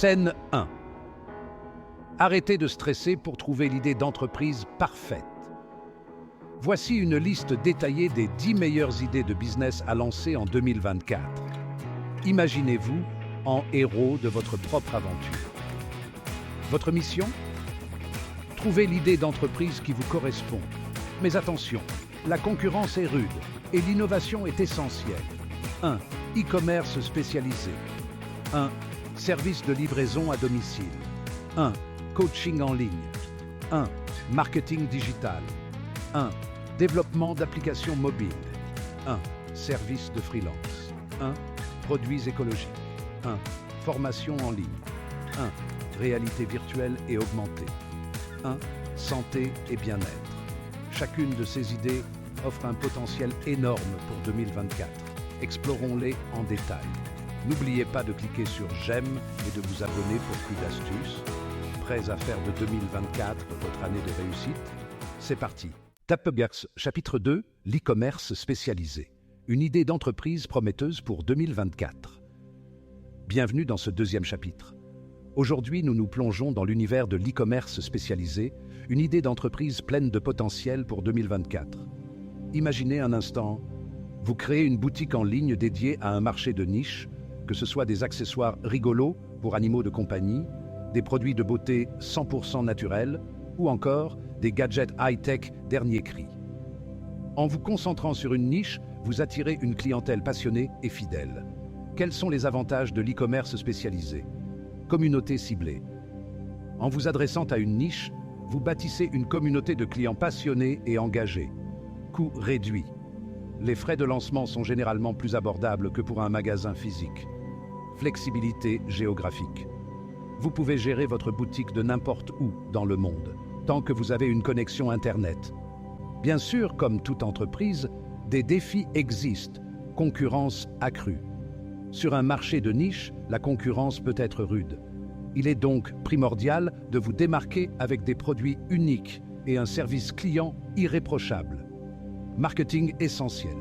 Scène 1. Arrêtez de stresser pour trouver l'idée d'entreprise parfaite. Voici une liste détaillée des 10 meilleures idées de business à lancer en 2024. Imaginez-vous en héros de votre propre aventure. Votre mission ? Trouver l'idée d'entreprise qui vous correspond. Mais attention, la concurrence est rude et l'innovation est essentielle. 1. E-commerce spécialisé. 1. Service de livraison à domicile. 1. Coaching en ligne. 1. Marketing digital. 1. Développement d'applications mobiles. 1. Service de freelance. 1. Produits écologiques. 1. Formation en ligne. 1. Réalité virtuelle et augmentée. 1. Santé et bien-être. Chacune de ces idées offre un potentiel énorme pour 2024. Explorons-les en détail. N'oubliez pas de cliquer sur j'aime et de vous abonner pour plus d'astuces. Prêts à faire de 2024 votre année de réussite ? C'est parti. Tapgax, chapitre 2, l'e-commerce spécialisé. Une idée d'entreprise prometteuse pour 2024. Bienvenue dans ce deuxième chapitre. Aujourd'hui, nous nous plongeons dans l'univers de l'e-commerce spécialisé, une idée d'entreprise pleine de potentiel pour 2024. Imaginez un instant, vous créez une boutique en ligne dédiée à un marché de niche, que ce soit des accessoires rigolos pour animaux de compagnie, des produits de beauté 100% naturels ou encore des gadgets high-tech dernier cri. En vous concentrant sur une niche, vous attirez une clientèle passionnée et fidèle. Quels sont les avantages de l'e-commerce spécialisé ? Communauté ciblée. En vous adressant à une niche, vous bâtissez une communauté de clients passionnés et engagés. Coût réduit. Les frais de lancement sont généralement plus abordables que pour un magasin physique. Flexibilité géographique. Vous pouvez gérer votre boutique de n'importe où dans le monde, tant que vous avez une connexion Internet. Bien sûr, comme toute entreprise, des défis existent. Concurrence accrue. Sur un marché de niche, la concurrence peut être rude. Il est donc primordial de vous démarquer avec des produits uniques et un service client irréprochable. Marketing essentiel.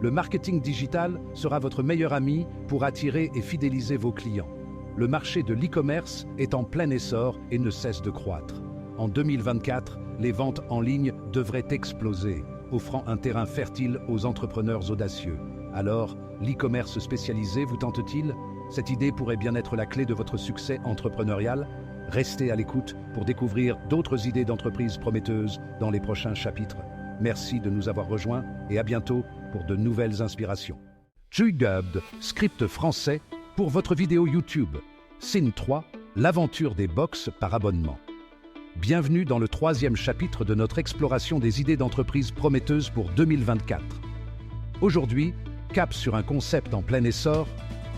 Le marketing digital sera votre meilleur ami pour attirer et fidéliser vos clients. Le marché de l'e-commerce est en plein essor et ne cesse de croître. En 2024, les ventes en ligne devraient exploser, offrant un terrain fertile aux entrepreneurs audacieux. Alors, l'e-commerce spécialisé vous tente-t-il ? Cette idée pourrait bien être la clé de votre succès entrepreneurial. Restez à l'écoute pour découvrir d'autres idées d'entreprise prometteuses dans les prochains chapitres. Merci de nous avoir rejoints et à bientôt pour de nouvelles inspirations. Dubbed, script français pour votre vidéo YouTube. Scène 3, l'aventure des box par abonnement. Bienvenue dans le 3e chapitre de notre exploration des idées d'entreprise prometteuses pour 2024. Aujourd'hui, cap sur un concept en plein essor,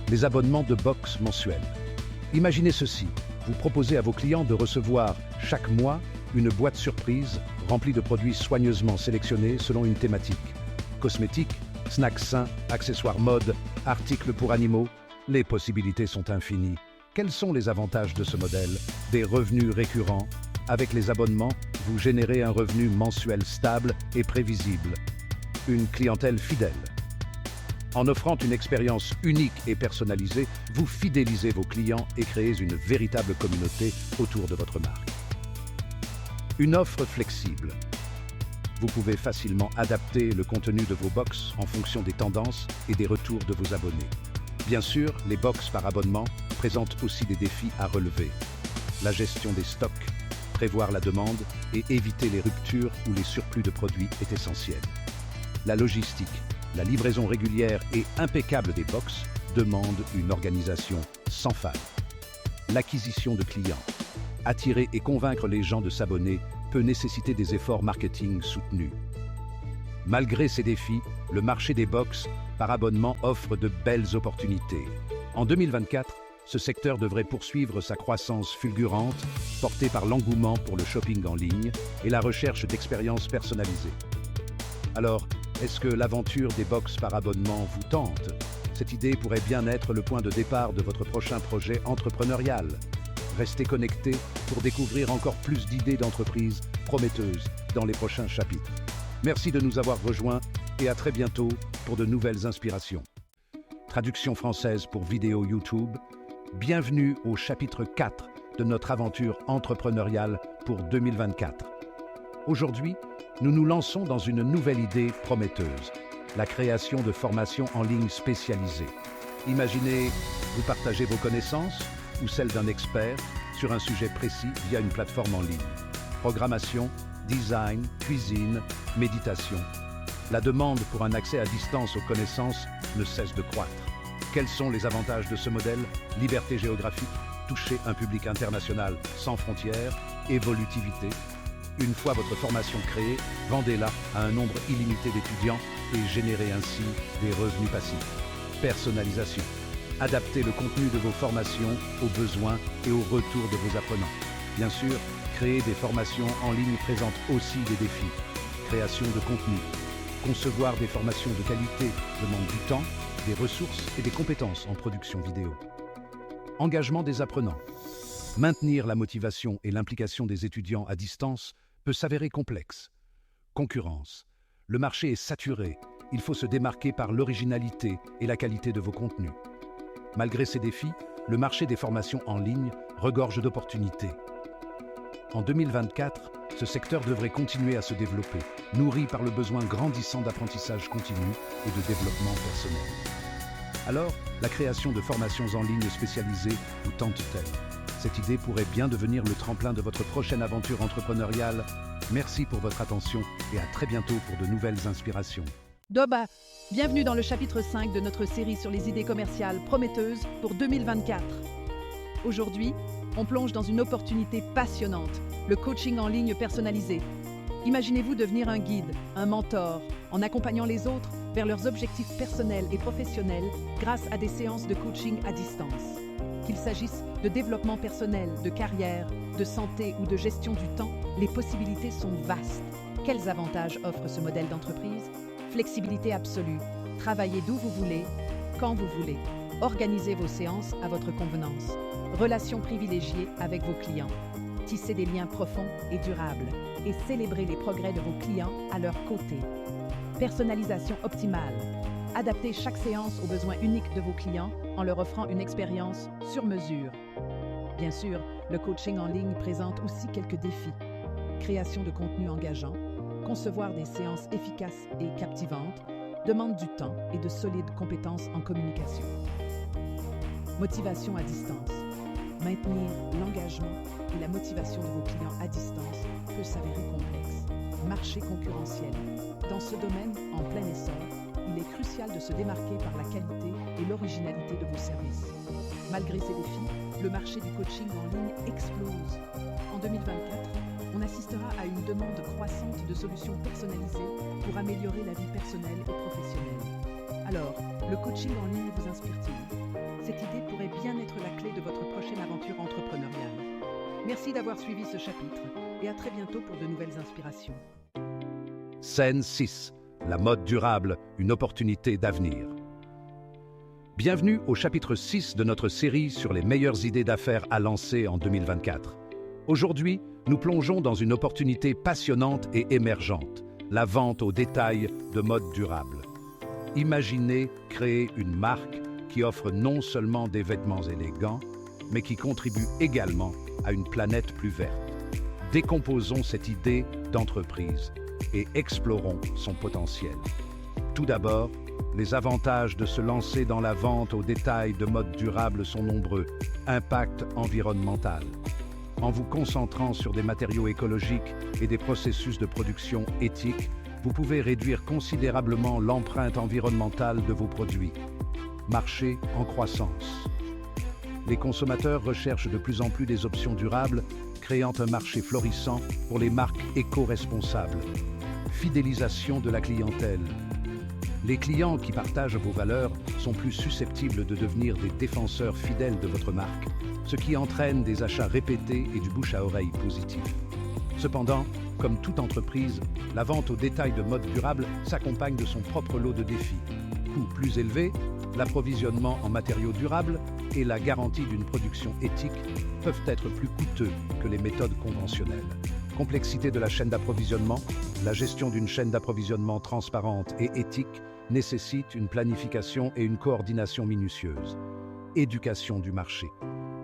les abonnements de box mensuels. Imaginez ceci, vous proposez à vos clients de recevoir chaque mois une boîte surprise remplie de produits soigneusement sélectionnés selon une thématique. Cosmétiques, snacks sains, accessoires mode, articles pour animaux, les possibilités sont infinies. Quels sont les avantages de ce modèle ? Des revenus récurrents. Avec les abonnements, vous générez un revenu mensuel stable et prévisible. Une clientèle fidèle. En offrant une expérience unique et personnalisée, vous fidélisez vos clients et créez une véritable communauté autour de votre marque. Une offre flexible. Vous pouvez facilement adapter le contenu de vos box en fonction des tendances et des retours de vos abonnés. Bien sûr, les box par abonnement présentent aussi des défis à relever. La gestion des stocks, prévoir la demande et éviter les ruptures ou les surplus de produits est essentiel. La logistique, la livraison régulière et impeccable des box demande une organisation sans faille. L'acquisition de clients. Attirer et convaincre les gens de s'abonner peut nécessiter des efforts marketing soutenus. Malgré ces défis, le marché des box par abonnement offre de belles opportunités. En 2024, ce secteur devrait poursuivre sa croissance fulgurante, portée par l'engouement pour le shopping en ligne et la recherche d'expériences personnalisées. Alors, est-ce que l'aventure des box par abonnement vous tente ? Cette idée pourrait bien être le point de départ de votre prochain projet entrepreneurial. Restez connectés pour découvrir encore plus d'idées d'entreprises prometteuses dans les prochains chapitres. Merci de nous avoir rejoints et à très bientôt pour de nouvelles inspirations. Traduction française pour vidéo YouTube. Bienvenue au chapitre 4 de notre aventure entrepreneuriale pour 2024. Aujourd'hui, nous nous lançons dans une nouvelle idée prometteuse, la création de formations en ligne spécialisées. Imaginez, vous partagez vos connaissances ou celles d'un expert sur un sujet précis via une plateforme en ligne. Programmation, design, cuisine, méditation. La demande pour un accès à distance aux connaissances ne cesse de croître. Quels sont les avantages de ce modèle? Liberté géographique, toucher un public international sans frontières, évolutivité. Une fois votre formation créée, vendez-la à un nombre illimité d'étudiants et générez ainsi des revenus passifs. Personnalisation. Adaptez le contenu de vos formations aux besoins et aux retours de vos apprenants. Bien sûr, créer des formations en ligne présente aussi des défis. Création de contenu. Concevoir des formations de qualité demande du temps, des ressources et des compétences en production vidéo. Engagement des apprenants. Maintenir la motivation et l'implication des étudiants à distance peut s'avérer complexe. Concurrence. Le marché est saturé. Il faut se démarquer par l'originalité et la qualité de vos contenus. Malgré ces défis, le marché des formations en ligne regorge d'opportunités. En 2024, ce secteur devrait continuer à se développer, nourri par le besoin grandissant d'apprentissage continu et de développement personnel. Alors, la création de formations en ligne spécialisées vous tente-t-elle? Cette idée pourrait bien devenir le tremplin de votre prochaine aventure entrepreneuriale. Merci pour votre attention et à très bientôt pour de nouvelles inspirations. Doba, bienvenue dans le chapitre 5 de notre série sur les idées commerciales prometteuses pour 2024. Aujourd'hui, on plonge dans une opportunité passionnante, le coaching en ligne personnalisé. Imaginez-vous devenir un guide, un mentor, en accompagnant les autres vers leurs objectifs personnels et professionnels grâce à des séances de coaching à distance. Qu'il s'agisse de développement personnel, de carrière, de santé ou de gestion du temps, les possibilités sont vastes. Quels avantages offre ce modèle d'entreprise? Flexibilité absolue, travaillez d'où vous voulez, quand vous voulez. Organisez vos séances à votre convenance. Relations privilégiées avec vos clients. Tissez des liens profonds et durables et célébrez les progrès de vos clients à leur côté. Personnalisation optimale. Adaptez chaque séance aux besoins uniques de vos clients en leur offrant une expérience sur mesure. Bien sûr, le coaching en ligne présente aussi quelques défis. Création de contenu engageant, concevoir des séances efficaces et captivantes, demande du temps et de solides compétences en communication. Motivation à distance. Maintenir l'engagement et la motivation de vos clients à distance peut s'avérer complexe. Marché concurrentiel. Dans ce domaine, en plein essor, il est crucial de se démarquer par la qualité et l'originalité de vos services. Malgré ces défis, le marché du coaching en ligne explose. En 2024, on assistera à une demande croissante de solutions personnalisées pour améliorer la vie personnelle et professionnelle. Alors, le coaching en ligne vous inspire-t-il? Cette idée pourrait bien être la clé de votre prochaine aventure entrepreneuriale. Merci d'avoir suivi ce chapitre et à très bientôt pour de nouvelles inspirations. Scène 6. La mode durable, une opportunité d'avenir. Bienvenue au chapitre 6 de notre série sur les meilleures idées d'affaires à lancer en 2024. Aujourd'hui, nous plongeons dans une opportunité passionnante et émergente, la vente au détail de mode durable. Imaginez créer une marque qui offre non seulement des vêtements élégants, mais qui contribue également à une planète plus verte. Décomposons cette idée d'entreprise et explorons son potentiel. Tout d'abord, les avantages de se lancer dans la vente au détail de mode durable sont nombreux. Impact environnemental. En vous concentrant sur des matériaux écologiques et des processus de production éthiques, vous pouvez réduire considérablement l'empreinte environnementale de vos produits. Marché en croissance. Les consommateurs recherchent de plus en plus des options durables, créant un marché florissant pour les marques éco-responsables. Fidélisation de la clientèle. Les clients qui partagent vos valeurs sont plus susceptibles de devenir des défenseurs fidèles de votre marque, ce qui entraîne des achats répétés et du bouche-à-oreille positif. Cependant, comme toute entreprise, la vente au détail de mode durable s'accompagne de son propre lot de défis. Coûts plus élevés, l'approvisionnement en matériaux durables et la garantie d'une production éthique peuvent être plus coûteux que les méthodes conventionnelles. Complexité de la chaîne d'approvisionnement. La gestion d'une chaîne d'approvisionnement transparente et éthique nécessite une planification et une coordination minutieuse. éducation du marché.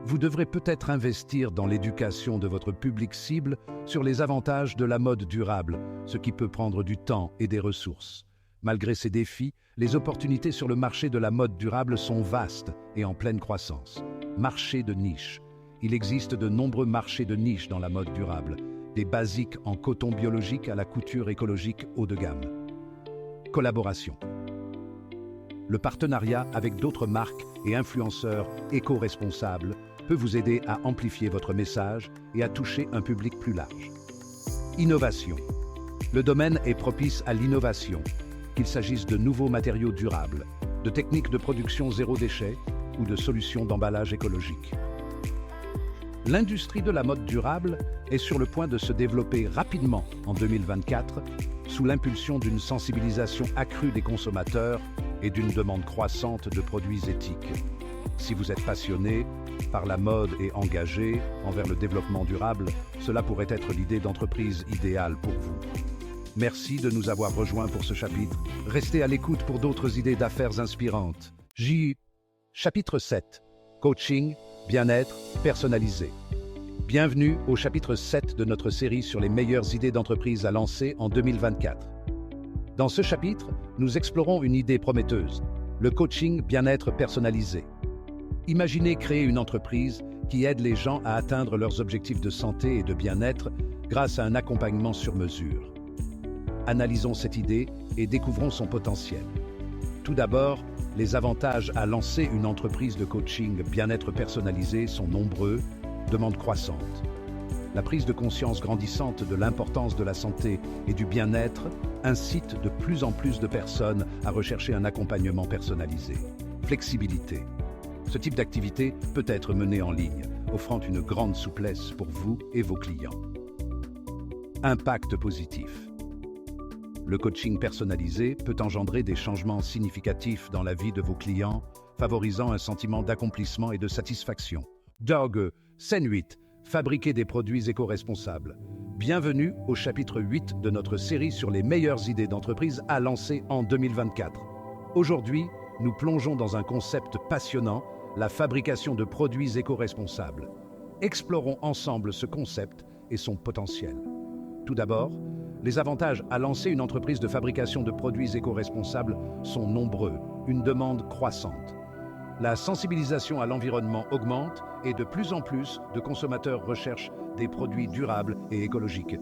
Vous devrez peut-être investir dans l'éducation de votre public cible sur les avantages de la mode durable, ce qui peut prendre du temps et des ressources. Malgré ces défis, les opportunités sur le marché de la mode durable sont vastes et en pleine croissance. Marché de niche. Il existe de nombreux marchés de niche dans la mode durable, des basiques en coton biologique à la couture écologique haut de gamme. Collaboration. Le partenariat avec d'autres marques et influenceurs éco-responsables peut vous aider à amplifier votre message et à toucher un public plus large. Innovation. Le domaine est propice à l'innovation, qu'il s'agisse de nouveaux matériaux durables, de techniques de production zéro déchet ou de solutions d'emballage écologique. L'industrie de la mode durable est sur le point de se développer rapidement en 2024 sous l'impulsion d'une sensibilisation accrue des consommateurs et d'une demande croissante de produits éthiques. Si vous êtes passionné par la mode et engagé envers le développement durable, cela pourrait être l'idée d'entreprise idéale pour vous. Merci de nous avoir rejoints pour ce chapitre. Restez à l'écoute pour d'autres idées d'affaires inspirantes. Chapitre 7. Coaching, bien-être, personnalisé. Bienvenue au chapitre 7 de notre série sur les meilleures idées d'entreprise à lancer en 2024. Dans ce chapitre, nous explorons une idée prometteuse, le coaching bien-être personnalisé. Imaginez créer une entreprise qui aide les gens à atteindre leurs objectifs de santé et de bien-être grâce à un accompagnement sur mesure. Analysons cette idée et découvrons son potentiel. Tout d'abord, les avantages à lancer une entreprise de coaching bien-être personnalisé sont nombreux, demande croissante. La prise de conscience grandissante de l'importance de la santé et du bien-être incite de plus en plus de personnes à rechercher un accompagnement personnalisé. Flexibilité. Ce type d'activité peut être mené en ligne, offrant une grande souplesse pour vous et vos clients. Impact positif. Le coaching personnalisé peut engendrer des changements significatifs dans la vie de vos clients, favorisant un sentiment d'accomplissement et de satisfaction. Dog, scène 8. Fabriquer des produits éco-responsables. Bienvenue au chapitre 8 de notre série sur les meilleures idées d'entreprise à lancer en 2024. Aujourd'hui, nous plongeons dans un concept passionnant, la fabrication de produits éco-responsables. Explorons ensemble ce concept et son potentiel. Tout d'abord, les avantages à lancer une entreprise de fabrication de produits éco-responsables sont nombreux, une demande croissante. La sensibilisation à l'environnement augmente et de plus en plus de consommateurs recherchent des produits durables et écologiques,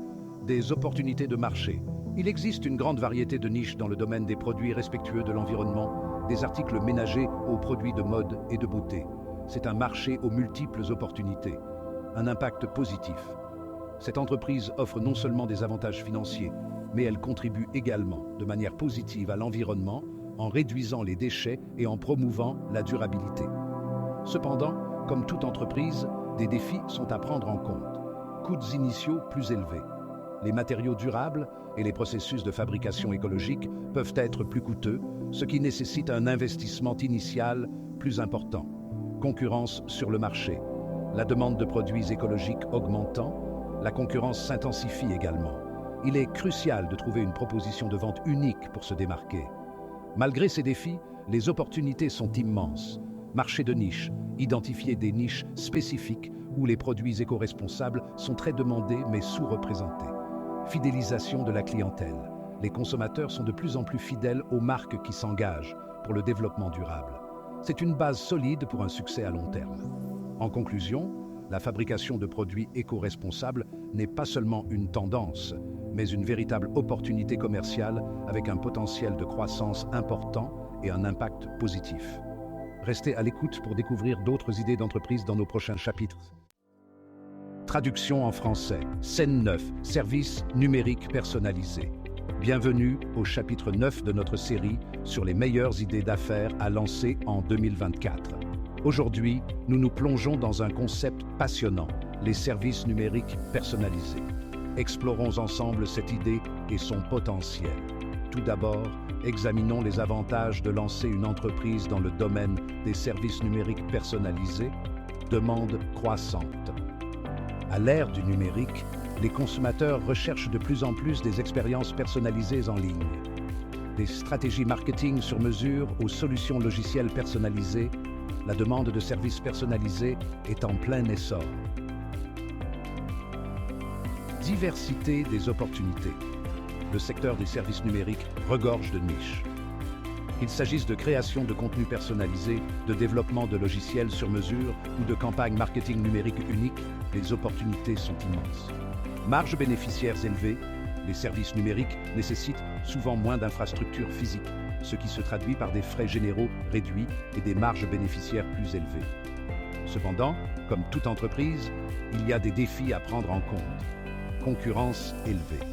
des opportunités de marché. Il existe une grande variété de niches dans le domaine des produits respectueux de l'environnement, des articles ménagers aux produits de mode et de beauté. C'est un marché aux multiples opportunités, un impact positif. Cette entreprise offre non seulement des avantages financiers, mais elle contribue également de manière positive à l'environnement en réduisant les déchets et en promouvant la durabilité. Cependant, comme toute entreprise, des défis sont à prendre en compte. Coûts initiaux plus élevés. Les matériaux durables et les processus de fabrication écologique peuvent être plus coûteux, ce qui nécessite un investissement initial plus important. Concurrence sur le marché. La demande de produits écologiques augmentant, la concurrence s'intensifie également. Il est crucial de trouver une proposition de vente unique pour se démarquer. Malgré ces défis, les opportunités sont immenses. Marché de niche, identifier des niches spécifiques où les produits éco-responsables sont très demandés mais sous-représentés. Fidélisation de la clientèle. Les consommateurs sont de plus en plus fidèles aux marques qui s'engagent pour le développement durable. C'est une base solide pour un succès à long terme. En conclusion, la fabrication de produits éco-responsables n'est pas seulement une tendance, mais une véritable opportunité commerciale avec un potentiel de croissance important et un impact positif. Restez à l'écoute pour découvrir d'autres idées d'entreprise dans nos prochains chapitres. Traduction en français. Scène 9. Service numérique personnalisé. Bienvenue au chapitre 9 de notre série sur les meilleures idées d'affaires à lancer en 2024. Aujourd'hui, nous nous plongeons dans un concept passionnant, les services numériques personnalisés. Explorons ensemble cette idée et son potentiel. Tout d'abord, examinons les avantages de lancer une entreprise dans le domaine des services numériques personnalisés. Demande croissante. À l'ère du numérique, les consommateurs recherchent de plus en plus des expériences personnalisées en ligne. Des stratégies marketing sur mesure aux solutions logicielles personnalisées, la demande de services personnalisés est en plein essor. Diversité des opportunités. Le secteur des services numériques regorge de niches. Qu'il s'agisse de création de contenus personnalisés, de développement de logiciels sur mesure ou de campagnes marketing numérique uniques, les opportunités sont immenses. Marges bénéficiaires élevées, les services numériques nécessitent souvent moins d'infrastructures physiques, ce qui se traduit par des frais généraux réduits et des marges bénéficiaires plus élevées. Cependant, comme toute entreprise, il y a des défis à prendre en compte. Concurrence élevée.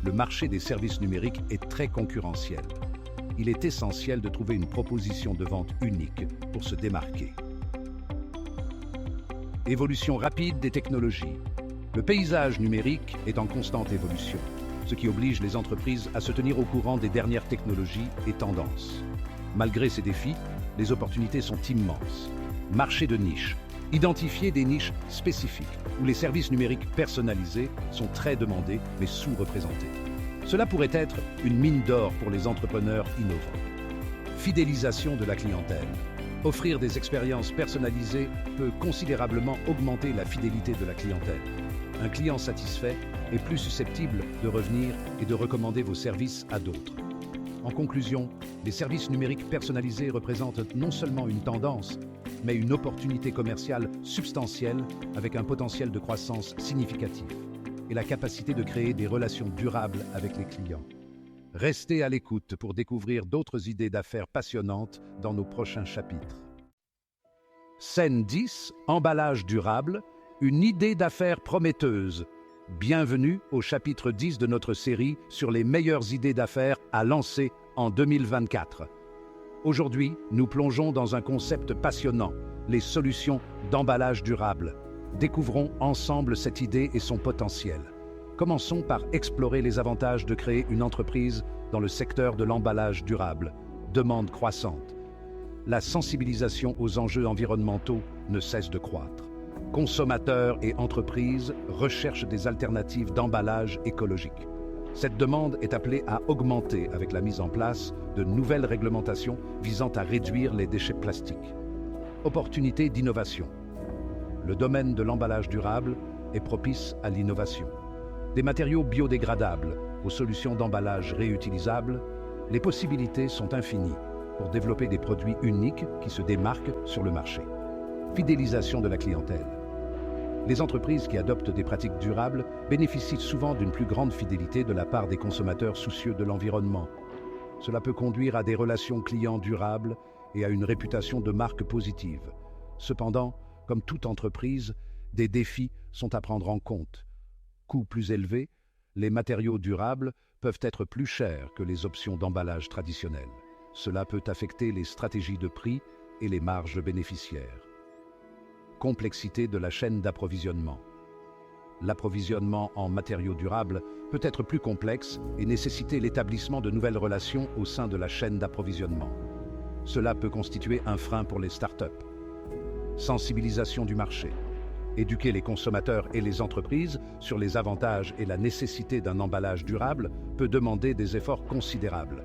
Le marché des services numériques est très concurrentiel. Il est essentiel de trouver une proposition de vente unique pour se démarquer. Évolution rapide des technologies. Le paysage numérique est en constante évolution, ce qui oblige les entreprises à se tenir au courant des dernières technologies et tendances. Malgré ces défis, les opportunités sont immenses. Marché de niche. Identifier des niches spécifiques où les services numériques personnalisés sont très demandés mais sous-représentés. Cela pourrait être une mine d'or pour les entrepreneurs innovants. Fidélisation de la clientèle. Offrir des expériences personnalisées peut considérablement augmenter la fidélité de la clientèle. Un client satisfait est plus susceptible de revenir et de recommander vos services à d'autres. En conclusion, les services numériques personnalisés représentent non seulement une tendance, mais une opportunité commerciale substantielle avec un potentiel de croissance significatif et la capacité de créer des relations durables avec les clients. Restez à l'écoute pour découvrir d'autres idées d'affaires passionnantes dans nos prochains chapitres. Scène 10, emballage durable, une idée d'affaires prometteuse. Bienvenue au chapitre 10 de notre série sur les meilleures idées d'affaires à lancer en 2024. Aujourd'hui, nous plongeons dans un concept passionnant, les solutions d'emballage durable. Découvrons ensemble cette idée et son potentiel. Commençons par explorer les avantages de créer une entreprise dans le secteur de l'emballage durable. Demande croissante. La sensibilisation aux enjeux environnementaux ne cesse de croître. Consommateurs et entreprises recherchent des alternatives d'emballage écologique. Cette demande est appelée à augmenter avec la mise en place de nouvelles réglementations visant à réduire les déchets plastiques. Opportunités d'innovation. Le domaine de l'emballage durable est propice à l'innovation. Des matériaux biodégradables aux solutions d'emballage réutilisables, les possibilités sont infinies pour développer des produits uniques qui se démarquent sur le marché. Fidélisation de la clientèle. Les entreprises qui adoptent des pratiques durables bénéficient souvent d'une plus grande fidélité de la part des consommateurs soucieux de l'environnement. Cela peut conduire à des relations clients durables et à une réputation de marque positive. Cependant, comme toute entreprise, des défis sont à prendre en compte. Coûts plus élevés, les matériaux durables peuvent être plus chers que les options d'emballage traditionnelles. Cela peut affecter les stratégies de prix et les marges bénéficiaires. Complexité de la chaîne d'approvisionnement. L'approvisionnement en matériaux durables peut être plus complexe et nécessiter l'établissement de nouvelles relations au sein de la chaîne d'approvisionnement. Cela peut constituer un frein pour les startups. Sensibilisation du marché. Éduquer les consommateurs et les entreprises sur les avantages et la nécessité d'un emballage durable peut demander des efforts considérables.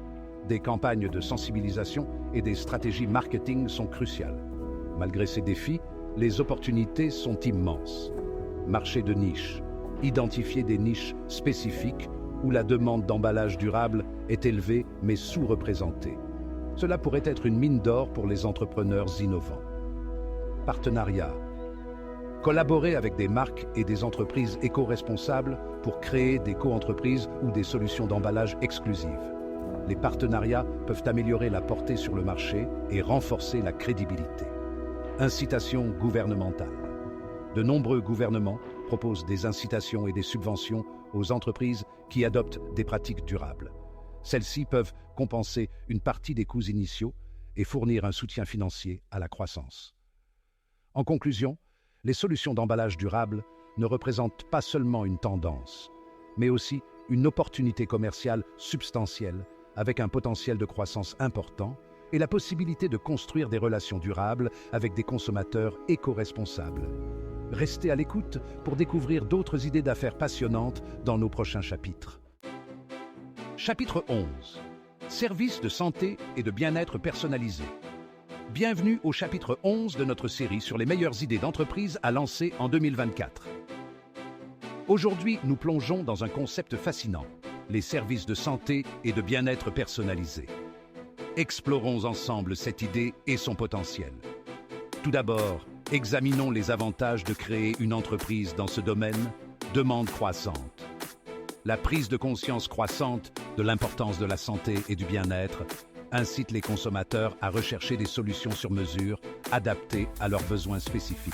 Des campagnes de sensibilisation et des stratégies marketing sont cruciales. Malgré ces défis, les opportunités sont immenses. Marché de niche. Identifier des niches spécifiques où la demande d'emballage durable est élevée mais sous-représentée. Cela pourrait être une mine d'or pour les entrepreneurs innovants. Partenariat. Collaborer avec des marques et des entreprises éco-responsables pour créer des co-entreprises ou des solutions d'emballage exclusives. Les partenariats peuvent améliorer la portée sur le marché et renforcer la crédibilité. Incitation gouvernementale. De nombreux gouvernements proposent des incitations et des subventions aux entreprises qui adoptent des pratiques durables. Celles-ci peuvent compenser une partie des coûts initiaux et fournir un soutien financier à la croissance. En conclusion, les solutions d'emballage durable ne représentent pas seulement une tendance, mais aussi une opportunité commerciale substantielle avec un potentiel de croissance important et la possibilité de construire des relations durables avec des consommateurs éco-responsables. Restez à l'écoute pour découvrir d'autres idées d'affaires passionnantes dans nos prochains chapitres. Chapitre 11. Services de santé et de bien-être personnalisés. Bienvenue au chapitre 11 de notre série sur les meilleures idées d'entreprise à lancer en 2024. Aujourd'hui, nous plongeons dans un concept fascinant, les services de santé et de bien-être personnalisés. Explorons ensemble cette idée et son potentiel. Tout d'abord, examinons les avantages de créer une entreprise dans ce domaine, demande croissante. La prise de conscience croissante de l'importance de la santé et du bien-être incite les consommateurs à rechercher des solutions sur mesure, adaptées à leurs besoins spécifiques.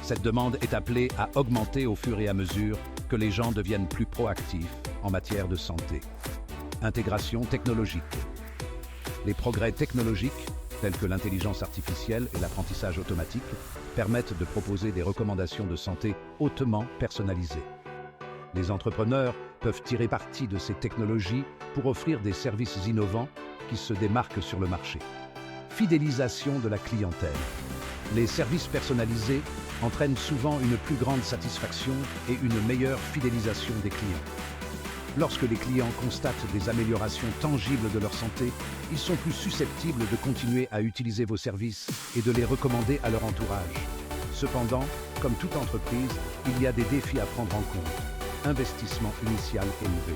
Cette demande est appelée à augmenter au fur et à mesure que les gens deviennent plus proactifs en matière de santé. Intégration technologique. Les progrès technologiques, tels que l'intelligence artificielle et l'apprentissage automatique, permettent de proposer des recommandations de santé hautement personnalisées. Les entrepreneurs peuvent tirer parti de ces technologies pour offrir des services innovants qui se démarquent sur le marché. Fidélisation de la clientèle. Les services personnalisés entraînent souvent une plus grande satisfaction et une meilleure fidélisation des clients. Lorsque les clients constatent des améliorations tangibles de leur santé, ils sont plus susceptibles de continuer à utiliser vos services et de les recommander à leur entourage. Cependant, comme toute entreprise, il y a des défis à prendre en compte. Investissement initial élevé.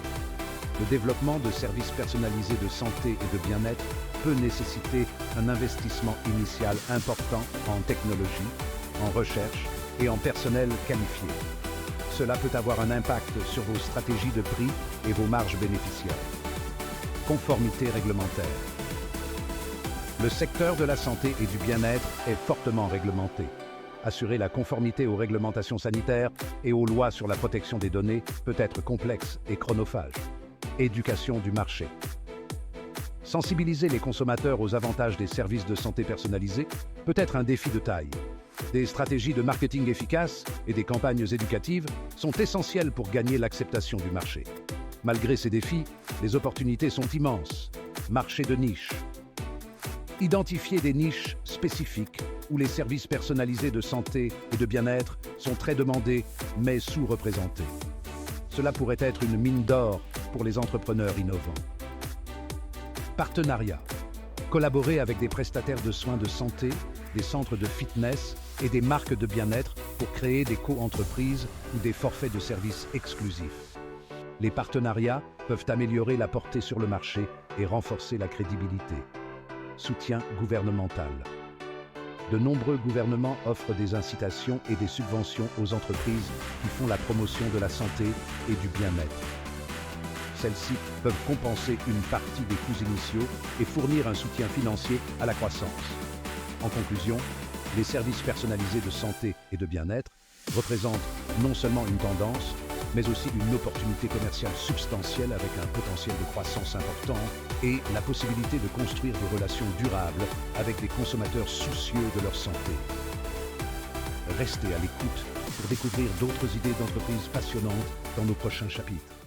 Le développement de services personnalisés de santé et de bien-être peut nécessiter un investissement initial important en technologie, en recherche et en personnel qualifié. Cela peut avoir un impact sur vos stratégies de prix et vos marges bénéficiaires. Conformité réglementaire. Le secteur de la santé et du bien-être est fortement réglementé. Assurer la conformité aux réglementations sanitaires et aux lois sur la protection des données peut être complexe et chronophage. Éducation du marché. Sensibiliser les consommateurs aux avantages des services de santé personnalisés peut être un défi de taille. Des stratégies de marketing efficaces et des campagnes éducatives sont essentielles pour gagner l'acceptation du marché. Malgré ces défis, les opportunités sont immenses. Marché de niche. Identifier des niches spécifiques où les services personnalisés de santé et de bien-être sont très demandés mais sous-représentés. Cela pourrait être une mine d'or pour les entrepreneurs innovants. Partenariat. Collaborer avec des prestataires de soins de santé, des centres de fitness et des marques de bien-être pour créer des co-entreprises ou des forfaits de services exclusifs. Les partenariats peuvent améliorer la portée sur le marché et renforcer la crédibilité. Soutien gouvernemental. De nombreux gouvernements offrent des incitations et des subventions aux entreprises qui font la promotion de la santé et du bien-être. Celles-ci peuvent compenser une partie des coûts initiaux et fournir un soutien financier à la croissance. En conclusion, les services personnalisés de santé et de bien-être représentent non seulement une tendance, mais aussi une opportunité commerciale substantielle avec un potentiel de croissance important et la possibilité de construire des relations durables avec des consommateurs soucieux de leur santé. Restez à l'écoute pour découvrir d'autres idées d'entreprises passionnantes dans nos prochains chapitres.